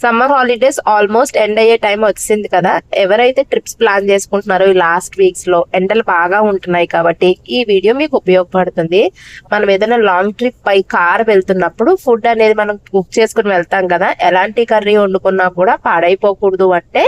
Summer holidays almost end అయ్యే time వచ్చింది కదా. ఎవరైతే ట్రిప్స్ ప్లాన్ చేసుకుంటున్నారో ఈ లాస్ట్ వీక్స్ లో ఎండలు బాగా ఉంటున్నాయి కాబట్టి ఈ వీడియో మీకు ఉపయోగపడుతుంది. మనం ఏదైనా లాంగ్ ట్రిప్ పై కార్ వెళ్తున్నప్పుడు ఫుడ్ అనేది మనం కుక్ చేసుకుని వెళ్తాం కదా, ఎలాంటి కర్రీ వండుకున్నా కూడా పాడైపోకూడదు అంటే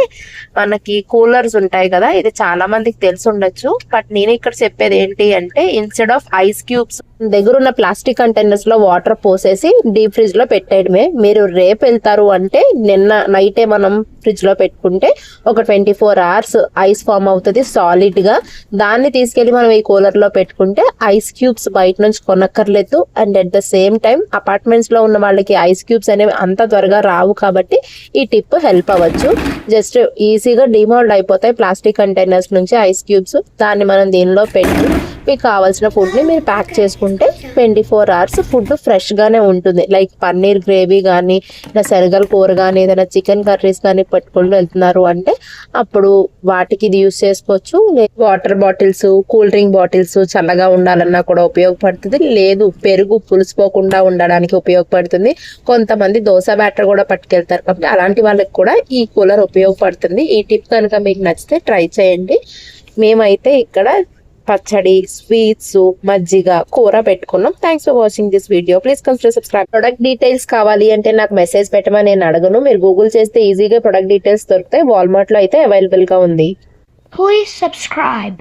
మనకి కూలర్స్ ఉంటాయి కదా. ఇది చాలా మందికి తెలిసి ఉండొచ్చు, బట్ నేను ఇక్కడ చెప్పేది ఏంటి అంటే ఇన్స్టెడ్ ఆఫ్ ఐస్ క్యూబ్స్ దగ్గర ఉన్న ప్లాస్టిక్ కంటైనర్స్ లో వాటర్ పోసేసి డీప్ ఫ్రిడ్జ్ లో పెట్టేయడమే. మీరు రేపు వెళ్తారు అంటే నిన్న నైటే మనం ఫ్రిడ్జ్ లో పెట్టుకుంటే ఒక 24 hours ఐస్ ఫామ్ అవుతుంది సాలిడ్ గా. దాన్ని తీసుకెళ్లి మనం ఈ కూలర్ లో పెట్టుకుంటే ఐస్ క్యూబ్స్ బయట నుంచి కొనక్కర్లేదు. And at the same time apartments లో ఉన్న వాళ్ళకి ఐస్ క్యూబ్స్ అనేవి అంత త్వరగా రావు కాబట్టి ఈ టిప్ హెల్ప్ అవ్వచ్చు. జస్ట్ ఈజీగా డిమోల్డ్ అయిపోతాయి ప్లాస్టిక్ కంటైనర్స్ నుంచి ఐస్ క్యూబ్స్. దాన్ని మనం దీనిలో పెట్టి మీకు కావాల్సిన ఫుడ్ ని మీరు ప్యాక్ చేసుకుంటే 24 hours ఫుడ్ ఫ్రెష్ గానే ఉంటుంది. లైక్ పన్నీర్ గ్రేవీ కానీ, ఇలా శనగల కూర కానీ, ఏదైనా చికెన్ కర్రీస్ కానీ పెట్టుకొని వెళ్తున్నారు అంటే అప్పుడు వాటికి ఇది యూస్ చేసుకోవచ్చు. Water bottles, cool drink bottles చల్లగా ఉండాలన్నా కూడా ఉపయోగపడుతుంది. లేదు పెరుగు పులిసిపోకుండా ఉండడానికి ఉపయోగపడుతుంది. కొంతమంది దోశ బ్యాటర్ కూడా పట్టుకెళ్తారు కాబట్టి అలాంటి వాళ్ళకి కూడా ఈ కూలర్ ఉపయోగపడుతుంది. ఈ టిప్ కనుక మీకు నచ్చితే ట్రై చేయండి. మేమైతే ఇక్కడ పచ్చడి, స్వీట్స్, మజ్జిగ, కూర పెట్టుకున్నాం. Thanks for watching this video. Please consider subscribe. Product details కావాలి అంటే నాకు మెసేజ్ పెట్టమని నేను అడగను. మీరు గూగుల్ చేస్తే ఈజీగా ప్రొడక్ట్ డీటెయిల్స్ దొరుకుతాయి. వాల్మార్ట్ లో అయితే అవైలబుల్ గా ఉంది. Please subscribe.